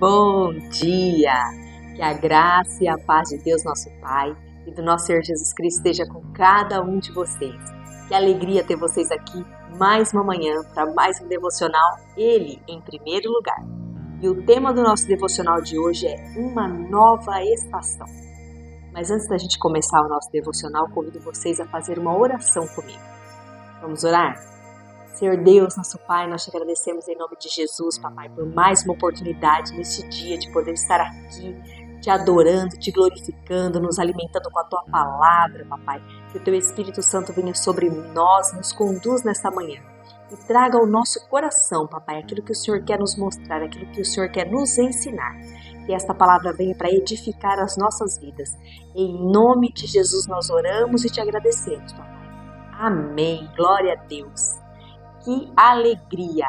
Bom dia! Que a graça e a paz de Deus, nosso Pai, e do nosso Senhor Jesus Cristo esteja com cada um de vocês. Que alegria ter vocês aqui mais uma manhã para mais um devocional, Ele em primeiro lugar. E o tema do nosso devocional de hoje é uma nova estação. Mas antes da gente começar o nosso devocional, convido vocês a fazer uma oração comigo. Vamos orar? Senhor Deus, nosso Pai, nós te agradecemos em nome de Jesus, Papai, por mais uma oportunidade neste dia de poder estar aqui, te adorando, te glorificando, nos alimentando com a Tua palavra, Papai. Que o Teu Espírito Santo venha sobre nós, nos conduz nesta manhã e traga ao nosso coração, Papai, aquilo que o Senhor quer nos mostrar, aquilo que o Senhor quer nos ensinar. Que esta palavra venha para edificar as nossas vidas. Em nome de Jesus nós oramos e te agradecemos, Papai. Amém. Glória a Deus. Que alegria!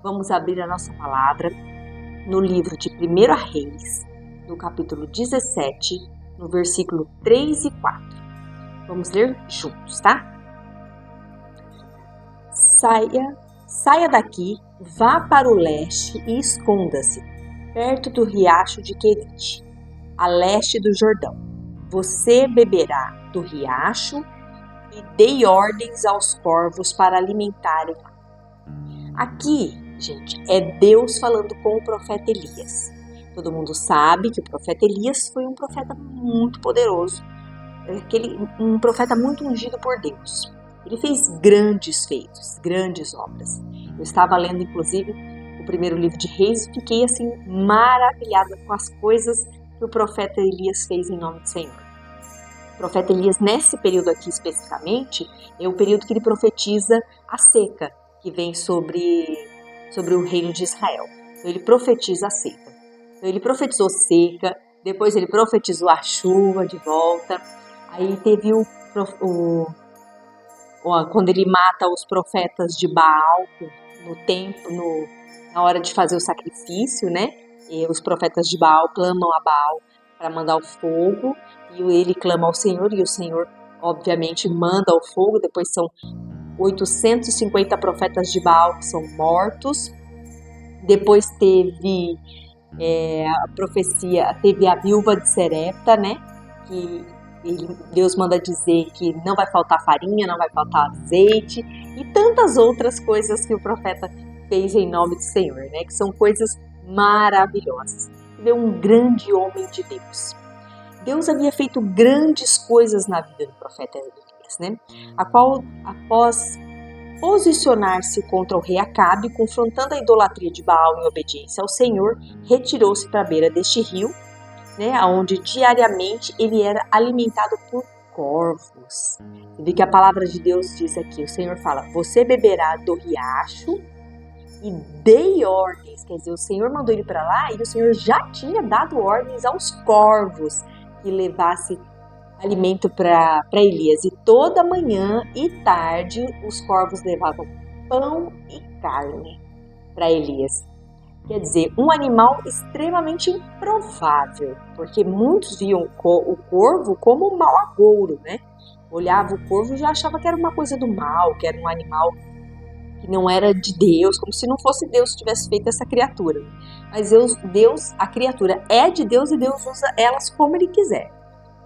Vamos abrir a nossa palavra no livro de 1 Reis, no capítulo 17, no versículo 3 e 4. Vamos ler juntos, tá? Saia daqui, vá para o leste e esconda-se, perto do riacho de Querite, a leste do Jordão. Você beberá do riacho e dei ordens aos corvos para alimentarem. Aqui, gente, é Deus falando com o profeta Elias. Todo mundo sabe que o profeta Elias foi um profeta muito poderoso, um profeta muito ungido por Deus. Ele fez grandes feitos, grandes obras. Eu estava lendo, inclusive, o primeiro livro de Reis e fiquei assim maravilhada com as coisas que o profeta Elias fez em nome do Senhor. O profeta Elias, nesse período aqui especificamente, é o período que ele profetiza a seca que vem sobre o reino de Israel. Então, ele profetiza a seca. Então, ele profetizou seca, depois ele profetizou a chuva de volta. Aí teve quando ele mata os profetas de Baal na hora de fazer o sacrifício, né? E os profetas de Baal clamam a Baal para mandar o fogo, e ele clama ao Senhor, e o Senhor, obviamente, manda o fogo. Depois são 850 profetas de Baal que são mortos. Depois teve a profecia, teve a viúva de Serepta, né? Que Deus manda dizer que não vai faltar farinha, não vai faltar azeite, e tantas outras coisas que o profeta fez em nome do Senhor, né? Que são coisas maravilhosas. Ele é um grande homem de Deus. Deus havia feito grandes coisas na vida do profeta Elias, né? A qual, após posicionar-se contra o rei Acabe, confrontando a idolatria de Baal em obediência ao Senhor, retirou-se para a beira deste rio, né? Onde diariamente ele era alimentado por corvos. Você vê que a palavra de Deus diz aqui, o Senhor fala, você beberá do riacho e dei ordens, quer dizer, o Senhor mandou ele para lá e o Senhor já tinha dado ordens aos corvos que levasse alimento para Elias. E toda manhã e tarde os corvos levavam pão e carne para Elias. Quer dizer, um animal extremamente improvável, porque muitos viam o corvo como um mau agouro, né? Olhava o corvo e já achava que era uma coisa do mal, que era um animal que não era de Deus, como se não fosse Deus que tivesse feito essa criatura. Mas Deus, a criatura é de Deus e Deus usa elas como Ele quiser.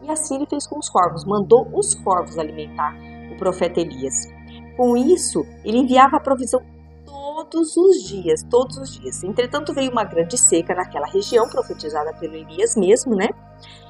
E assim Ele fez com os corvos, mandou os corvos alimentar o profeta Elias. Com isso, Ele enviava a provisão todos os dias. Entretanto, veio uma grande seca naquela região, profetizada pelo Elias mesmo, né?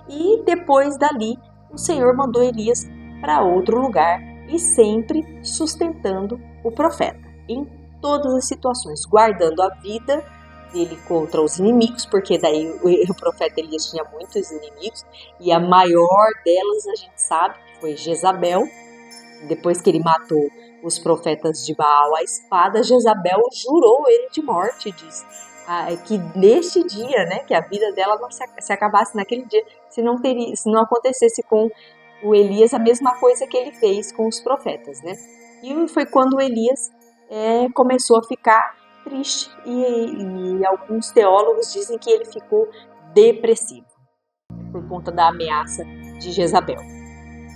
E depois dali, o Senhor mandou Elias para outro lugar e sempre sustentando o profeta em todas as situações, guardando a vida dele contra os inimigos, porque daí o profeta Elias tinha muitos inimigos, e a maior delas a gente sabe que foi Jezabel. Depois que ele matou os profetas de Baal à espada, Jezabel jurou ele de morte, diz que neste dia, né, que a vida dela não se acabasse naquele dia, se não acontecesse com o Elias a mesma coisa que ele fez com os profetas, né? E foi quando Elias começou a ficar triste e alguns teólogos dizem que ele ficou depressivo por conta da ameaça de Jezabel.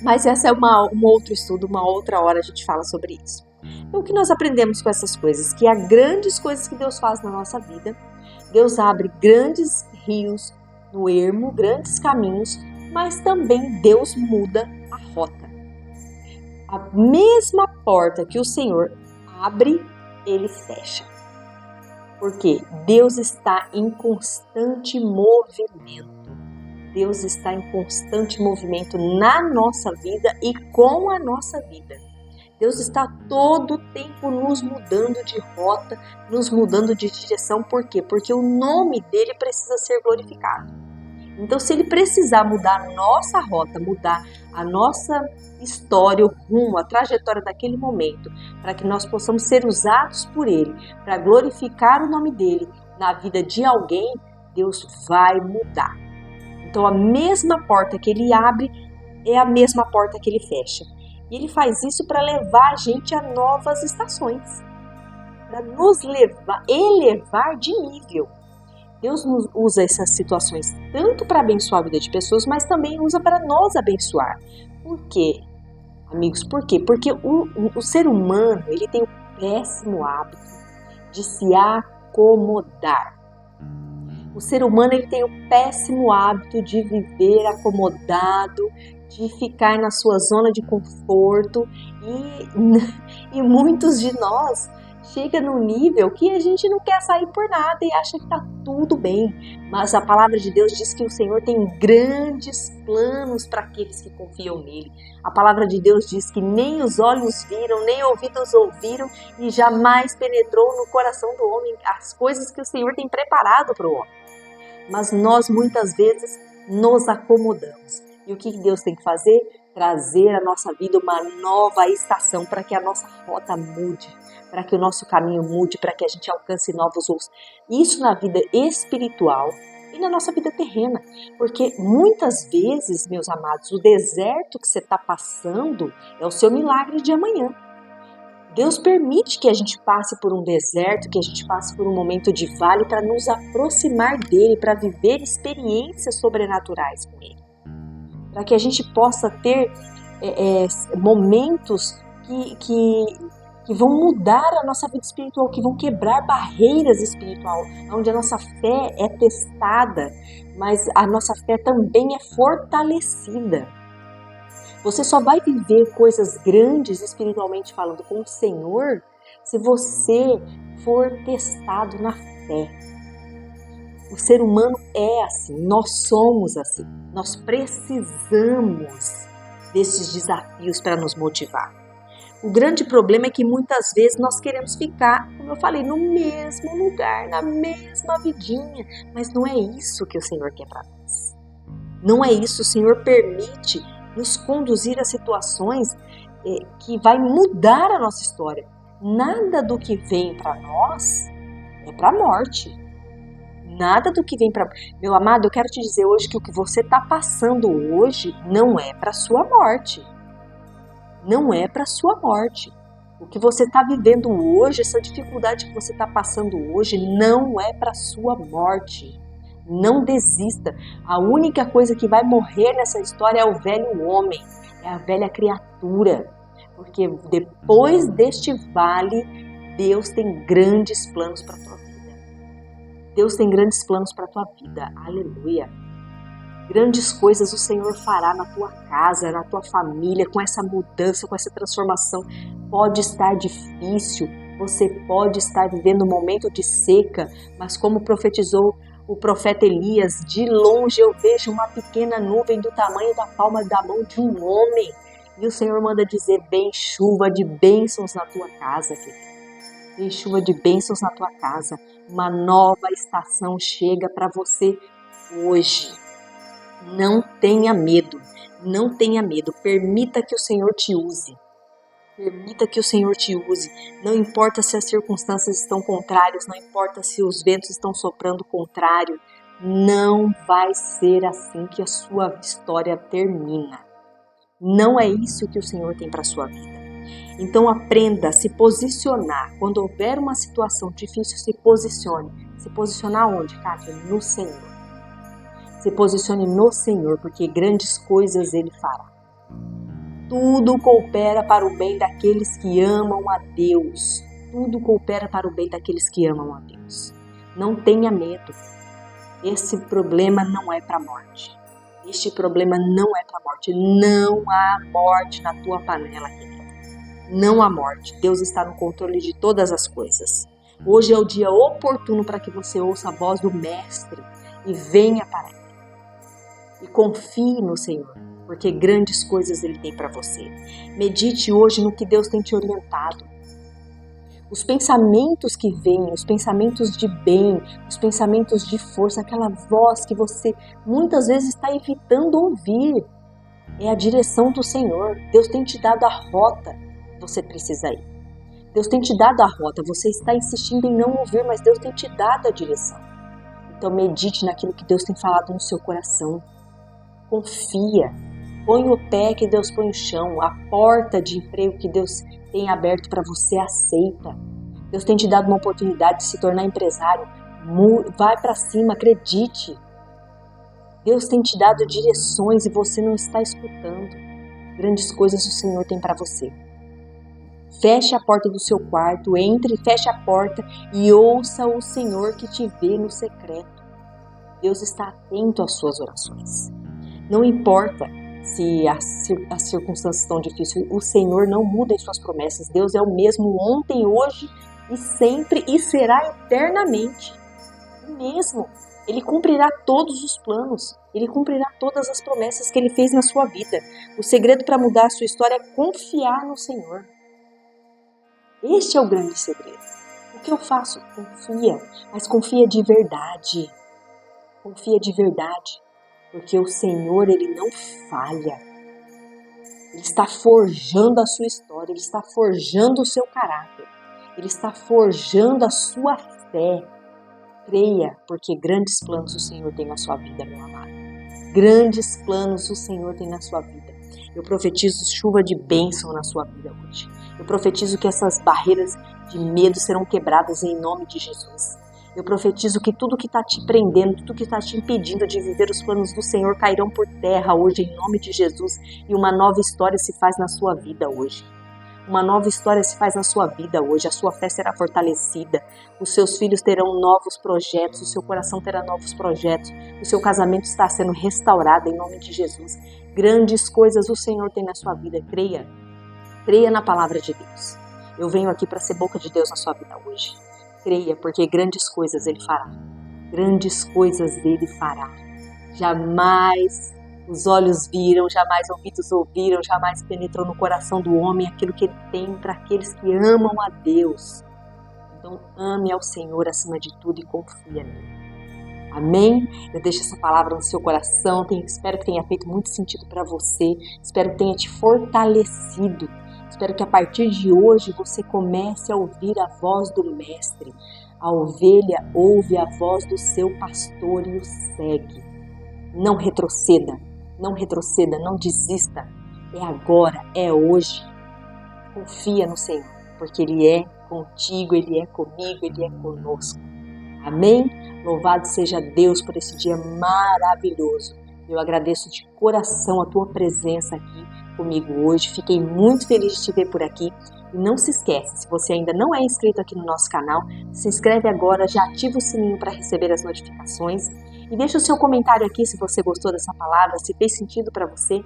Mas essa é um outro estudo, uma outra hora a gente fala sobre isso. Então, o que nós aprendemos com essas coisas? Que há grandes coisas que Deus faz na nossa vida Deus abre grandes rios no ermo, grandes caminhos, mas também Deus muda a rota. A mesma porta que o Senhor abre, Ele fecha. Porque Deus está em constante movimento. Deus está em constante movimento na nossa vida e com a nossa vida. Deus está todo o tempo nos mudando de rota, nos mudando de direção. Por quê? Porque o nome dele precisa ser glorificado. Então, se ele precisar mudar a nossa rota, mudar a nossa história, o rumo, a trajetória daquele momento, para que nós possamos ser usados por ele, para glorificar o nome dele na vida de alguém, Deus vai mudar. Então, a mesma porta que ele abre é a mesma porta que ele fecha. E ele faz isso para levar a gente a novas estações, para nos elevar de nível. Deus nos usa essas situações tanto para abençoar a vida de pessoas, mas também usa para nós abençoar. Por quê, amigos? Por quê? Porque o ser humano, ele tem o péssimo hábito de se acomodar. O ser humano, ele tem o péssimo hábito de viver acomodado, de ficar na sua zona de conforto e muitos de nós chega num nível que a gente não quer sair por nada e acha que está tudo bem. Mas a palavra de Deus diz que o Senhor tem grandes planos para aqueles que confiam nele. A palavra de Deus diz que nem os olhos viram, nem ouvidos ouviram e jamais penetrou no coração do homem as coisas que o Senhor tem preparado para o homem. Mas nós muitas vezes nos acomodamos. E o que Deus tem que fazer? Trazer à nossa vida uma nova estação para que a nossa rota mude, para que o nosso caminho mude, para que a gente alcance novos voos. Isso na vida espiritual e na nossa vida terrena. Porque muitas vezes, meus amados, o deserto que você está passando é o seu milagre de amanhã. Deus permite que a gente passe por um deserto, que a gente passe por um momento de vale para nos aproximar dele, para viver experiências sobrenaturais com ele. Para que a gente possa ter momentos que vão mudar a nossa vida espiritual, que vão quebrar barreiras espirituais, onde a nossa fé é testada, mas a nossa fé também é fortalecida. Você só vai viver coisas grandes espiritualmente falando com o Senhor se você for testado na fé. O ser humano é assim, nós somos assim, nós precisamos desses desafios para nos motivar. O grande problema é que muitas vezes nós queremos ficar, como eu falei, no mesmo lugar, na mesma vidinha, mas não é isso que o Senhor quer para nós. Não é isso, o Senhor permite nos conduzir a situações que vai mudar a nossa história. Nada do que vem para nós é para a morte. Nada do que vem para... Meu amado, eu quero te dizer hoje que o que você está passando hoje não é para sua morte. Não é para sua morte. O que você está vivendo hoje, essa dificuldade que você está passando hoje, não é para sua morte. Não desista. A única coisa que vai morrer nessa história é o velho homem, é a velha criatura. Porque depois deste vale, Deus tem grandes planos para a tua vida. Deus tem grandes planos para a tua vida. Aleluia. Grandes coisas o Senhor fará na tua casa, na tua família, com essa mudança, com essa transformação. Pode estar difícil, você pode estar vivendo um momento de seca, mas como profetizou o profeta Elias, de longe eu vejo uma pequena nuvem do tamanho da palma da mão de um homem. E o Senhor manda dizer, vem chuva de bênçãos na tua casa, querido. Vem chuva de bênçãos na tua casa. Uma nova estação chega para você hoje. Não tenha medo, não tenha medo. Permita que o Senhor te use. Permita que o Senhor te use. Não importa se as circunstâncias estão contrárias, não importa se os ventos estão soprando contrário. Não vai ser assim que a sua história termina. Não é isso que o Senhor tem para a sua vida. Então aprenda a se posicionar. Quando houver uma situação difícil, se posicione. Se posicionar onde, Kátia? No Senhor. Se posicione no Senhor, porque grandes coisas Ele fará. Tudo coopera para o bem daqueles que amam a Deus. Tudo coopera para o bem daqueles que amam a Deus. Não tenha medo. Esse problema não é para a morte. Este problema não é para a morte. Não há morte na tua panela, querido. Não há morte. Deus está no controle de todas as coisas. Hoje é o dia oportuno para que você ouça a voz do Mestre e venha para Ele. E confie no Senhor, porque grandes coisas Ele tem para você. Medite hoje no que Deus tem te orientado. Os pensamentos que vêm, os pensamentos de bem, os pensamentos de força, aquela voz que você muitas vezes está evitando ouvir, é a direção do Senhor. Deus tem te dado a rota que você precisa ir. Deus tem te dado a rota, você está insistindo em não ouvir, mas Deus tem te dado a direção. Então medite naquilo que Deus tem falado no seu coração. Confia, põe o pé que Deus põe no chão, a porta de emprego que Deus tem aberto para você, aceita. Deus tem te dado uma oportunidade de se tornar empresário, vai para cima, acredite. Deus tem te dado direções e você não está escutando. Grandes coisas o Senhor tem para você. Feche a porta do seu quarto, entre, feche a porta e ouça o Senhor que te vê no secreto. Deus está atento às suas orações. Não importa se as circunstâncias estão difíceis, o Senhor não muda as suas promessas. Deus é o mesmo ontem, hoje e sempre e será eternamente. O mesmo. Ele cumprirá todos os planos. Ele cumprirá todas as promessas que Ele fez na sua vida. O segredo para mudar a sua história é confiar no Senhor. Este é o grande segredo. O que eu faço? Confia, mas confia de verdade. Confia de verdade. Porque o Senhor, Ele não falha. Ele está forjando a sua história, Ele está forjando o seu caráter. Ele está forjando a sua fé. Creia, porque grandes planos o Senhor tem na sua vida, meu amado. Grandes planos o Senhor tem na sua vida. Eu profetizo chuva de bênção na sua vida hoje. Eu profetizo que essas barreiras de medo serão quebradas em nome de Jesus. Eu profetizo que tudo que está te prendendo, tudo que está te impedindo de viver os planos do Senhor cairão por terra hoje em nome de Jesus e uma nova história se faz na sua vida hoje. Uma nova história se faz na sua vida hoje, a sua fé será fortalecida, os seus filhos terão novos projetos, o seu coração terá novos projetos, o seu casamento está sendo restaurado em nome de Jesus. Grandes coisas o Senhor tem na sua vida, creia na palavra de Deus. Eu venho aqui para ser boca de Deus na sua vida hoje. Creia, porque grandes coisas Ele fará. Grandes coisas Ele fará. Jamais os olhos viram, jamais ouvidos ouviram, jamais penetrou no coração do homem aquilo que Ele tem para aqueles que amam a Deus. Então ame ao Senhor acima de tudo e confia nele. Amém? Eu deixo essa palavra no seu coração, espero que tenha feito muito sentido para você, espero que tenha te fortalecido. Espero que a partir de hoje você comece a ouvir a voz do Mestre. A ovelha ouve a voz do seu pastor e o segue. Não retroceda, não desista. É agora, é hoje. Confia no Senhor, porque Ele é contigo, Ele é comigo, Ele é conosco. Amém? Louvado seja Deus por esse dia maravilhoso. Eu agradeço de coração a tua presença aqui comigo hoje. Fiquei muito feliz de te ver por aqui. E não se esquece, se você ainda não é inscrito aqui no nosso canal, se inscreve agora, já ativa o sininho para receber as notificações. E deixa o seu comentário aqui se você gostou dessa palavra, se fez sentido para você.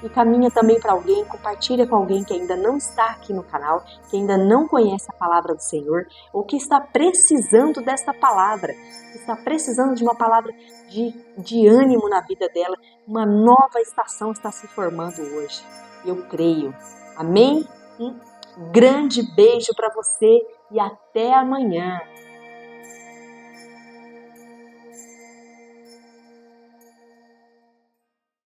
E caminha também para alguém, compartilha com alguém que ainda não está aqui no canal, que ainda não conhece a palavra do Senhor, ou que está precisando desta palavra, que está precisando de uma palavra de ânimo na vida dela. Uma nova estação está se formando hoje. Eu creio. Amém? Um grande beijo para você e até amanhã.